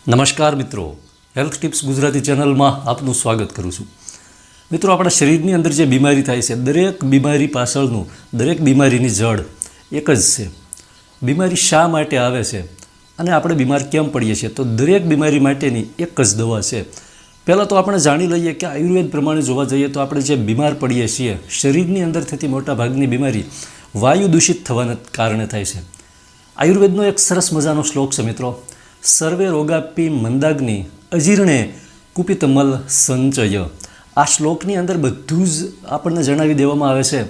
નમસ્કાર મિત્રો, health tips Gujarati ચેનલમાં આપનું સ્વાગત કરું છું. મિત્રો, આપણા શરીરની અંદર જે બીમારી થાય છે, દરેક બીમારી પાછળનું દરેક બીમારીની જડ એક જ છે. બીમારી શા માટે આવે છે અને આપણે બીમાર કેમ પડીએ છીએ, તો દરેક બીમારી માટેની એક જ દવા છે. પહેલાં તો આપણે જાણી લઈએ કે આયુર્વેદ પ્રમાણે જોવા જઈએ તો આપણે જે બીમાર પડીએ છીએ, શરીરની અંદર થતી મોટાભાગની બીમારી વાયુ દૂષિત થવાના કારણે થાય છે. આયુર્વેદનો એક સરસ મજાનો શ્લોક છે મિત્રો, સર્વે રોગાપી મંદાગ્નિ અજીર્ણે કુપિતમલ સંચય. આ શ્લોકની અંદર બધું જ આપણને જણાવી દેવામાં આવે છે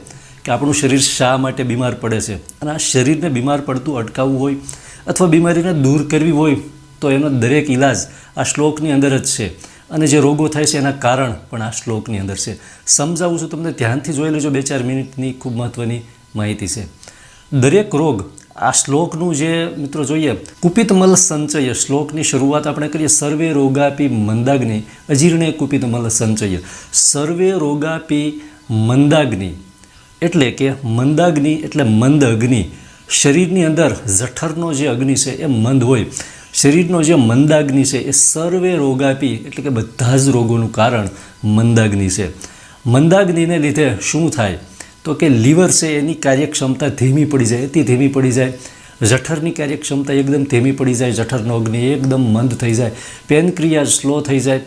કે આપણું શરીર શા માટે બીમાર પડે છે, અને આ શરીરને બીમાર પડતું અટકાવવું હોય અથવા બીમારીને દૂર કરવી હોય તો એનો દરેક ઈલાજ આ શ્લોકની અંદર જ છે. અને જે રોગો થાય છે એના કારણ પણ આ શ્લોકની અંદર છે. સમજાવું છું તમને, ધ્યાનથી જોઈ લેજો. 2-4 મિનિટની ખૂબ મહત્ત્વની માહિતી છે. દરેક રોગ આ શ્લોકનું જે મિત્રો જોઈએ, કુપિતમલ સંચય શ્લોકની શરૂઆત આપણે કરીએ, સર્વે રોગાપી મંદાગ્નિ અજીર્ણે કુપિતમલ સંચય. સર્વે રોગાપી મંદાગ્નિ એટલે કે મંદાગ્નિ એટલે મંદ અગ્નિ. શરીરની અંદર જઠરનો જે અગ્નિ છે એ મંદ હોય. શરીરનો જે મંદાગ્નિ છે એ સર્વે રોગાપી એટલે કે બધા જ રોગોનું કારણ મંદાગ્નિ છે. મંદાગ્નિને લીધે શું થાય તો કે લીવર છે એની કાર્યક્ષમતા ધીમી પડી જાય, અતિ ધીમી પડી જાય. જઠરની કાર્યક્ષમતા એકદમ ધીમી પડી જાય, જઠરનો અગ્નિ એકદમ મંદ થઈ જાય. પેનક્રિયા સ્લો થઈ જાય.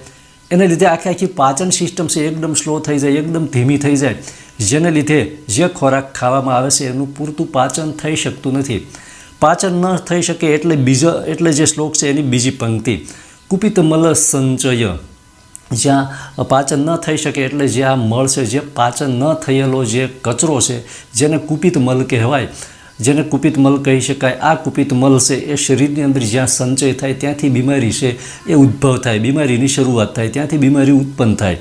એને લીધે આખી પાચન સિસ્ટમ છે એકદમ સ્લો થઈ જાય, એકદમ ધીમી થઈ જાય. જેને લીધે જે ખોરાક ખાવામાં આવે છે એનું પૂરતું પાચન થઈ શકતું નથી. પાચન ન થઈ શકે એટલે જે શ્લોક છે એની બીજી પંક્તિ, કુપિતમલ સંચય. જ્યાં પાચન ન થઈ શકે એટલે જે આ મળ છે, જે પાચન ન થયેલો જે કચરો છે, જેને કુપિત મલ કહેવાય, જેને કુપિત મલ કહી શકાય, આ કુપિત મલ છે એ શરીરની અંદર જ્યાં સંચય થાય ત્યાંથી બીમારી છે એ ઉદ્ભવ થાય, બીમારીની શરૂઆત થાય, ત્યાંથી બીમારી ઉત્પન્ન થાય.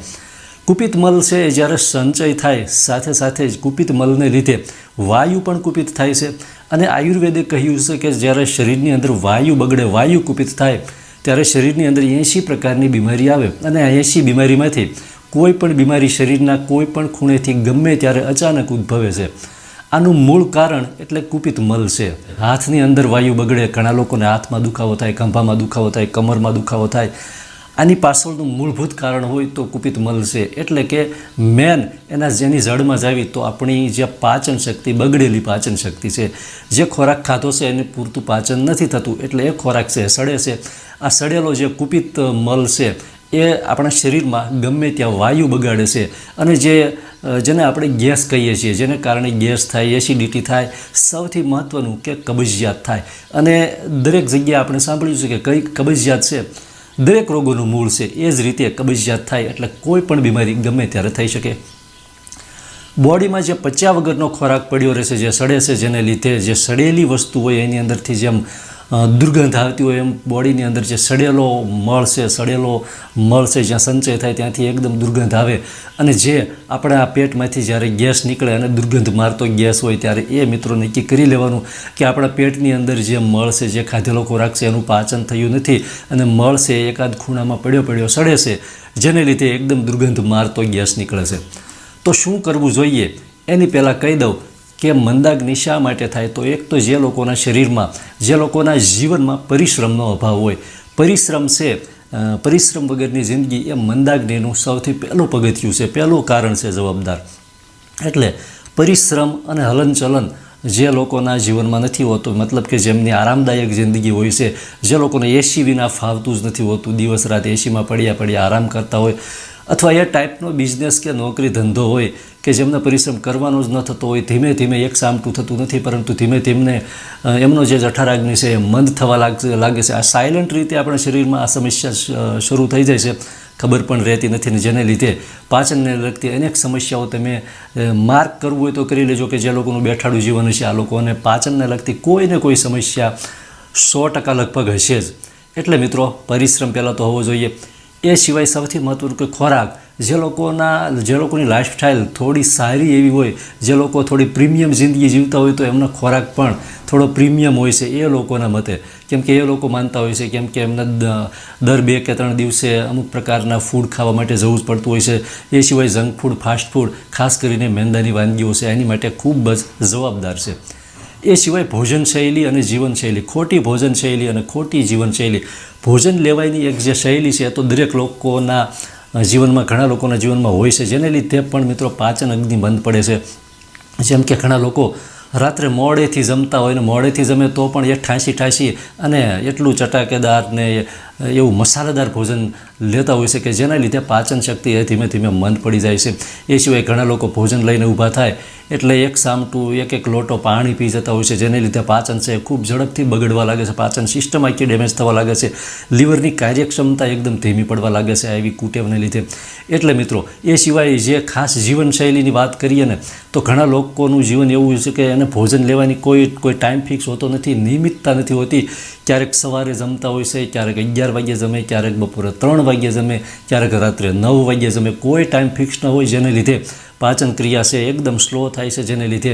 કુપિત મલ છે જ્યારે સંચય થાય સાથે સાથે જ કુપિત મલને લીધે વાયુ પણ કુપિત થાય છે. અને આયુર્વેદે કહ્યું છે કે જ્યારે શરીરની અંદર વાયુ બગડે, વાયુ કુપિત થાય ત્યારે શરીરની અંદર 80 પ્રકારની બીમારી આવે. અને આ 80 બીમારીમાંથી કોઈ પણ બીમારી શરીરના કોઈ પણ ખૂણેથી ગમે ત્યારે અચાનક ઉદ્ભવે છે. આનું મૂળ કારણ એટલે કુપિત મલ છે. હાથની અંદર વાયુ બગડે, ઘણા લોકોને હાથમાં દુખાવો થાય, ખંભામાં દુખાવો થાય, કમરમાં દુખાવો થાય. આની પાછળનું મૂળભૂત કારણ હોય તો કુપિત મલ છે. એટલે કે મેન જેની જડમાં જાવી તો આપણી જે પાચન શક્તિ, બગડેલી પાચન શક્તિ છે. જે ખોરાક ખાધો છે એને પૂરતું પાચન નથી થતું એટલે એ ખોરાક છે સડે છે. આ સડેલો જે કુપિત મલ છે એ આપણા શરીરમાં ગમે ત્યાં વાયુ બગાડે છે. અને જેને આપણે ગેસ કહીએ છીએ, જેને કારણે ગેસ થાય, એસિડિટી થાય, સૌથી મહત્ત્વનું કે કબજિયાત થાય. અને દરેક જગ્યાએ આપણે સાંભળ્યું છે કે કઈ કબજિયાત છે દરેક રોગોનું મૂળ છે. એ જ રીતે કબજિયાત થાય એટલે કોઈ પણ બીમારી ગમે ત્યારે થઈ શકે. બોડીમાં જે પચ્યા વગરનો ખોરાક પડ્યો રહેશે, જે સડે છે, જેને લીધે જે સડેલી વસ્તુ હોય એની અંદરથી જેમ દુર્ગંધ આવતી હોય એમ બોડીની અંદર જે સડેલો મળ છે જ્યાં સંચય થાય ત્યાંથી એકદમ દુર્ગંધ આવે. અને જે આપણા પેટમાંથી જ્યારે ગેસ નીકળે અને દુર્ગંધ મારતો ગેસ હોય ત્યારે એ મિત્રો નક્કી કરી લેવાનું કે આપણા પેટની અંદર જે મળ છે, જે ખાધેલો ખોરાક છે એનું પાચન થયું નથી અને મળ છે એકાદ ખૂણામાં પડ્યો સડે છે, જેને લીધે એકદમ દુર્ગંધ મારતો ગેસ નીકળે છે. તો શું કરવું જોઈએ એની પહેલાં કહી દઉં કે મંદાગ્નિ શા માટે થાય. તો એક તો જે લોકોના શરીરમાં, જે લોકોના જીવનમાં પરિશ્રમનો અભાવ હોય, પરિશ્રમ વગરની જિંદગી એ મંદાગ્નિનું સૌથી પહેલું પગથિયું છે, પહેલું કારણ છે જવાબદાર. એટલે પરિશ્રમ અને હલનચલન જે લોકોના જીવનમાં નથી હોતું, મતલબ કે જેમની આરામદાયક જિંદગી હોય છે, જે લોકોને એસી વિના ફાવતું જ નથી હોતું, દિવસ રાત એસીમાં પડ્યા આરામ કરતા હોય, અથવા એ ટાઈપનો બિઝનેસ કે નોકરી ધંધો હોય કે જેમને પરિશ્રમ કરવાનો જ ન થતો હોય, ધીમે ધીમે એક સામટું થતું નથી, પરંતુ ધીમે ધીમે એમનો જે જઠરાગ્નિ છે એ મંદ થવા લાગે છે. આ સાયલન્ટ રીતે આપણા શરીરમાં આ સમસ્યા શરૂ થઈ જાય છે, ખબર પણ રહેતી નથી. ને જેને લીધે પાચનને લગતી અનેક સમસ્યાઓ તમે માર્ક કરવું હોય તો કરી લેજો કે જે લોકોનું બેઠાડું જીવન હશે આ લોકોને પાચનને લગતી કોઈને કોઈ સમસ્યા 100% લગભગ હશે જ. એટલે મિત્રો, પરિશ્રમ પહેલાં તો હોવો જોઈએ. એ સિવાય સૌથી મહત્ત્વનું કે ખોરાક. જે લોકોની લાઈફસ્ટાઈલ થોડી સારી એવી હોય, જે લોકો થોડી પ્રીમિયમ જિંદગી જીવતા હોય તો એમનો ખોરાક પણ થોડો પ્રીમિયમ હોય છે એ લોકોના મતે. કેમ કે એ લોકો માનતા હોય છે કેમ કે એમને દર 2 કે 3 દિવસે અમુક પ્રકારના ફૂડ ખાવા માટે જવું જ પડતું હોય છે. એ સિવાય જંક ફૂડ, ફાસ્ટ ફૂડ, ખાસ કરીને મેંદાની વાનગીઓ છે એની માટે ખૂબ જ જવાબદાર છે. એ સિવાય ભોજનશૈલી અને જીવનશૈલી, ખોટી ભોજનશૈલી અને ખોટી જીવનશૈલી. ભોજન લેવાયની એક જે શૈલી છે એ તો દરેક લોકોના જીવનમાં, ઘણા લોકોના જીવનમાં હોય છે, જેને લીધે પણ મિત્રો પાચન અગ્નિ બંધ પડે છે. જેમ કે ઘણા લોકો રાત્રે મોડેથી જમતા હોય ને મોડેથી જમે તો પણ એ ઠાંસી અને એટલું ચટાકેદાર ને એવું મસાલેદાર ભોજન લેતા હોય છે કે જેના લીધે પાચન શક્તિ એ ધીમે ધીમે મંદ પડી જાય છે. એ સિવાય ઘણા લોકો ભોજન લઈને ઊભા થાય એટલે એક સામટું એક લોટો પાણી પી જતા હોય છે, જેને લીધે પાચન છે ખૂબ ઝડપથી બગડવા લાગે છે, પાચન સિસ્ટમ આખી ડેમેજ થવા લાગે છે, લીવરની કાર્યક્ષમતા એકદમ ધીમી પડવા લાગે છે આવી કુટેવને લીધે. એટલે મિત્રો એ સિવાય જે ખાસ જીવનશૈલીની વાત કરીએ ને તો ઘણા લોકોનું જીવન એવું છે કે એને ભોજન લેવાની કોઈ ટાઈમ ફિક્સ હોતો નથી, નિયમિતતા નથી હોતી. ક્યારેક સવારે જમતા હોય છે, ક્યારેક 11 વાગ્યે જમે, ક્યારેક બપોરે 3 વાગ્યે જમે, ક્યારેક રાત્રે 9 વાગ્યે જમે. કોઈ ટાઈમ ફિક્સ ન હોય, જેને લીધે પાચન ક્રિયા છે એકદમ સ્લો થાય છે, જેને લીધે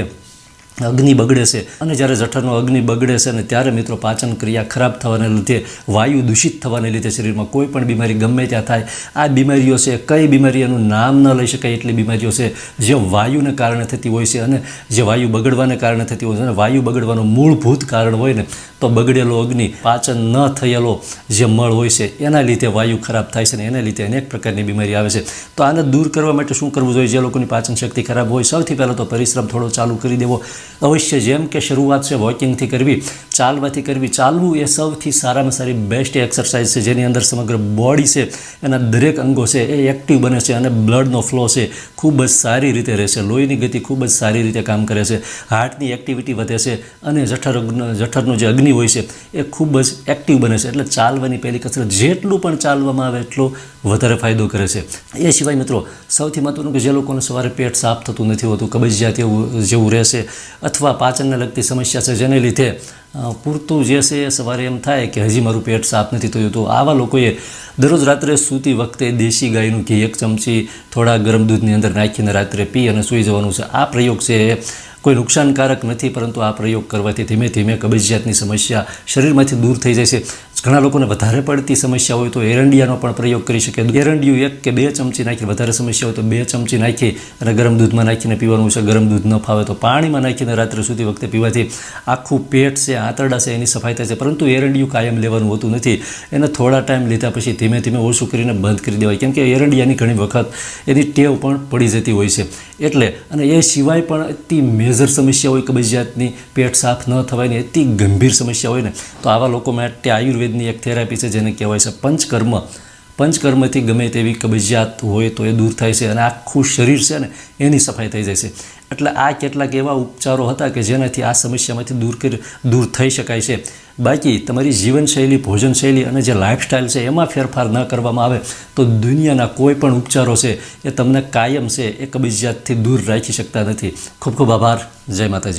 અગ્નિ બગડે છે. અને જ્યારે જઠરનો અગ્નિ બગડે છે ને ત્યારે મિત્રો પાચન ક્રિયા ખરાબ થવાને લીધે, વાયુ દૂષિત થવાને લીધે શરીરમાં કોઈ પણ બીમારી ગમે ત્યાં થાય. આ બીમારીઓ છે, કઈ બીમારી એનું નામ ન લઈ શકાય એટલી બીમારીઓ છે જે વાયુને કારણે થતી હોય છે અને જે વાયુ બગડવાને કારણે થતી હોય છે. અને વાયુ બગડવાનું મૂળભૂત કારણ હોય ને તો બગડેલો અગ્નિ, પાચન ન થયેલો જે મળ હોય છે એના લીધે વાયુ ખરાબ થાય છે ને એના લીધે અનેક પ્રકારની બીમારી આવે છે. તો આને દૂર કરવા માટે શું કરવું જોઈએ? જે લોકોની પાચન શક્તિ ખરાબ હોય, સૌથી પહેલાં તો પરિશ્રમ થોડો ચાલુ કરી દેવો અવશ્ય. જેમ કે શરૂઆત છે વોકિંગથી કરવી, ચાલવાથી કરવી. ચાલવું એ સૌથી સારામાં સારી બેસ્ટ એક્સરસાઇઝ છે, જેની અંદર સમગ્ર બોડી છે એના દરેક અંગો છે એ એક્ટિવ બને છે અને બ્લડનો ફ્લો છે ખૂબ જ સારી રીતે રહેશે, લોહીની ગતિ ખૂબ જ સારી રીતે કામ કરે છે, હાર્ટની એક્ટિવિટી વધે છે અને જઠરનું જે અગ્નિ હોય છે એ ખૂબ જ એક્ટિવ બને છે. એટલે ચાલવાની પહેલી કસરત, જેટલું પણ ચાલવામાં આવે એટલો વધારે ફાયદો કરે છે. એ સિવાય મિત્રો સૌથી મહત્ત્વનું કે જે લોકોને સવારે પેટ સાફ થતું નથી હોતું, કબજિયાત જેવું રહેશે અથવા પાચનને લગતી સમસ્યા છે જેને લીધે પૂરતું જે છે એ સવારે એમ થાય કે હજી મારું પેટ સાફ નથી થયું, તો આવા લોકોએ દરરોજ રાત્રે સૂતી વખતે દેશી ગાયનું ઘી 1 ચમચી થોડા ગરમ દૂધની અંદર નાખીને રાત્રે પી અને સૂઈ જવાનું છે. આ પ્રયોગ છે એ કોઈ નુકસાનકારક નથી, પરંતુ આ પ્રયોગ કરવાથી ધીમે ધીમે કબજિયાતની સમસ્યા શરીરમાંથી દૂર થઈ જાય છે. ઘણા લોકોને વધારે પડતી સમસ્યા હોય તો એરંડિયાનો પણ પ્રયોગ કરી શકે. એરંડિયું 1 કે 2 ચમચી નાખી, વધારે સમસ્યા હોય તો 2 ચમચી નાખી અને ગરમ દૂધમાં નાખીને પીવાનું છે. ગરમ દૂધ ન ફાવે તો પાણીમાં નાખીને રાત્રે સૂતી વખતે પીવાથી આખું પેટ છે, આંતરડા છે એની સફાઈ થાય છે. પરંતુ એરંડિયું કાયમ લેવાનું હોતું નથી, એને થોડા ટાઈમ લીધા પછી ધીમે ધીમે ઓછું કરીને બંધ કરી દેવાય, કેમ કે એરંડિયાની ઘણી વખત એની ટેવ પણ પડી જતી હોય છે. એટલે અને એ સિવાય પણ અતિ મેજર સમસ્યા હોય કબજિયાતની, પેટ સાફ ન થવાની અતિ ગંભીર સમસ્યા હોય ને તો આવા લોકો માટે આયુર્વેદની એક થેરાપી છે જેને કહેવાય છે પંચકર્મ. પંચકર્મથી ગમે તેવી કબજિયાત હોય તો એ દૂર થાય છે અને આખું શરીર છે ને એની સફાઈ થઈ જાય છે. એટલે આ કેટલાક એવા ઉપચારો હતા કે જેનાથી આ સમસ્યામાંથી દૂર થઈ શકાય છે. બાકી તમારી જીવનશૈલી, ભોજનશૈલી અને જે લાઇફસ્ટાઇલ છે એમાં ફેરફાર ન કરવામાં આવે તો દુનિયાના કોઈ પણ ઉપચારો છે એ તમને કાયમ છે એ કબજિયાતથી દૂર રાખી શકતા નથી. ખૂબ ખૂબ આભાર. જય માતાજી.